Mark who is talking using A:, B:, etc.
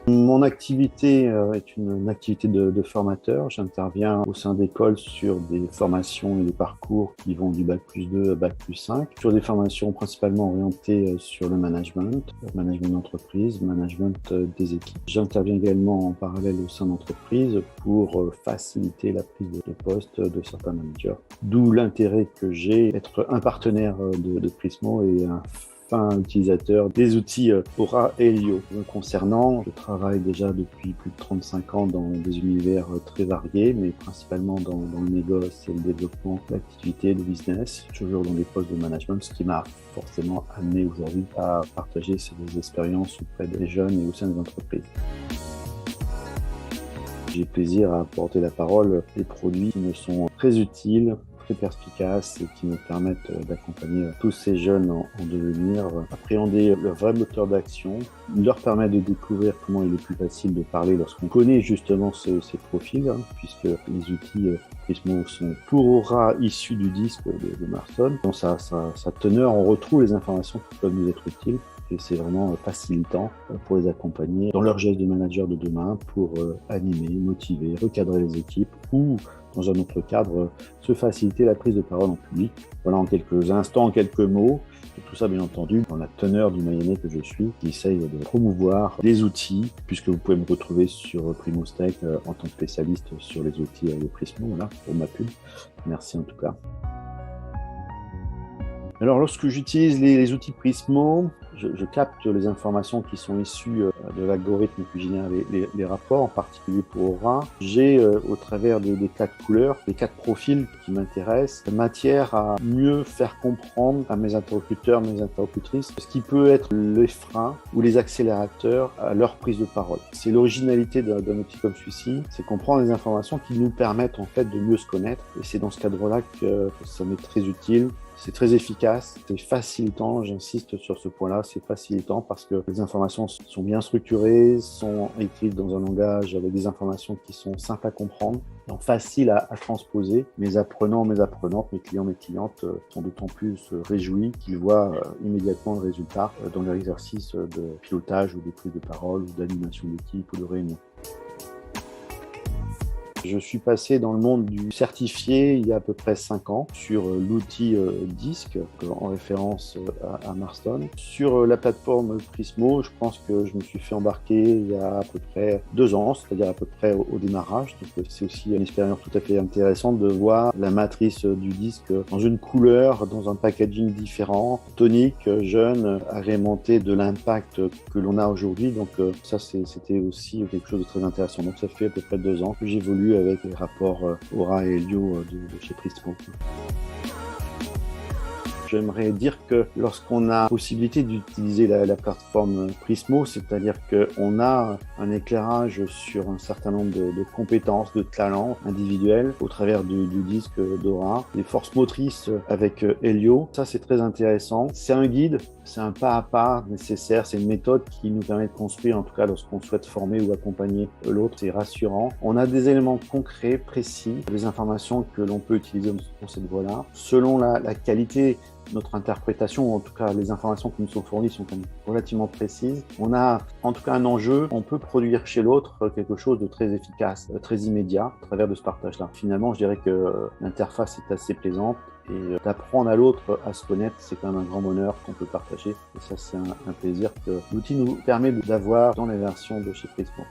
A: Mon activité est une activité de formateur. J'interviens au sein d'écoles sur des formations et des parcours qui vont du bac+2 à bac+5, sur des formations principalement orientées sur le management d'entreprise, management des équipes. J'interviens également en parallèle au sein d'entreprises pour faciliter la prise de poste de certains managers. D'où l'intérêt que j'ai d'être un partenaire de Prismo et un utilisateur des outils Aura et Helio. Me concernant, je travaille déjà depuis plus de 35 ans dans des univers très variés, mais principalement dans le négoce et le développement d'activités de business, toujours dans des postes de management, ce qui m'a forcément amené aujourd'hui à partager ces expériences auprès des jeunes et au sein des entreprises. J'ai plaisir à porter la parole des produits qui me sont très utiles, très perspicaces et qui me permettent d'accompagner tous ces jeunes en devenir, appréhender leur vrai moteur d'action, leur permettre de découvrir comment il est plus facile de parler lorsqu'on connaît justement ces profils, puisque les outils Prismo sont pour Aura issus du disque de Marston. Dans sa teneur, on retrouve les informations qui peuvent nous être utiles. Et c'est vraiment facilitant pour les accompagner dans leur geste de manager de demain pour animer, motiver, recadrer les équipes ou, dans un autre cadre, se faciliter la prise de parole en public. Voilà, en quelques instants, en quelques mots. Et tout ça, bien entendu, dans la teneur du Mayennais que je suis, qui essaye de promouvoir des outils, puisque vous pouvez me retrouver sur PrimoStech en tant que spécialiste sur les outils de Prismo, voilà, pour ma pub. Merci en tout cas. Alors, lorsque j'utilise les outils Prismo, je capte les informations qui sont issues de l'algorithme qui génère les rapports, en particulier pour Aura. J'ai, au travers des 4 couleurs, les 4 profils qui m'intéressent, matière à mieux faire comprendre à mes interlocuteurs, mes interlocutrices, ce qui peut être les freins ou les accélérateurs à leur prise de parole. C'est l'originalité d'un outil comme celui-ci, c'est comprendre les informations qui nous permettent en fait de mieux se connaître. Et c'est dans ce cadre-là que ça m'est très utile. C'est très efficace, c'est facilitant, j'insiste sur ce point-là, c'est facilitant parce que les informations sont bien structurées, sont écrites dans un langage avec des informations qui sont simples à comprendre, donc faciles à transposer. Mes apprenants, mes apprenantes, mes clients, mes clientes sont d'autant plus réjouis qu'ils voient immédiatement le résultat dans leur exercice de pilotage ou de prise de parole ou d'animation d'équipe ou de réunion. Je suis passé dans le monde du certifié il y a à peu près 5 ans sur l'outil DISC en référence à Marston. Sur la plateforme Prismo, je pense que je me suis fait embarquer il y a à peu près 2 ans, c'est-à-dire à peu près au démarrage. Donc c'est aussi une expérience tout à fait intéressante de voir la matrice du disque dans une couleur, dans un packaging différent, tonique, jeune, agrémenté de l'impact que l'on a aujourd'hui. Donc ça, c'était aussi quelque chose de très intéressant. Donc ça fait à peu près 2 ans que j'évolue avec les rapports Aura et Helio de chez Prismo. J'aimerais dire que lorsqu'on a possibilité d'utiliser la plateforme Prismo, c'est-à-dire qu'on a un éclairage sur un certain nombre de compétences, de talents individuels au travers du disque d'Aura, les forces motrices avec Helio, ça c'est très intéressant. C'est un guide, c'est un pas à pas nécessaire, c'est une méthode qui nous permet de construire, en tout cas lorsqu'on souhaite former ou accompagner l'autre, c'est rassurant. On a des éléments concrets, précis, des informations que l'on peut utiliser dans cette voie-là. Selon la qualité, notre interprétation, ou en tout cas les informations qui nous sont fournies sont quand même relativement précises. On a en tout cas un enjeu, on peut produire chez l'autre quelque chose de très efficace, très immédiat à travers de ce partage-là. Finalement, je dirais que l'interface est assez plaisante et d'apprendre à l'autre à se connaître, c'est quand même un grand bonheur qu'on peut partager. Et ça, c'est un plaisir que l'outil nous permet d'avoir dans les versions de chez Prismo.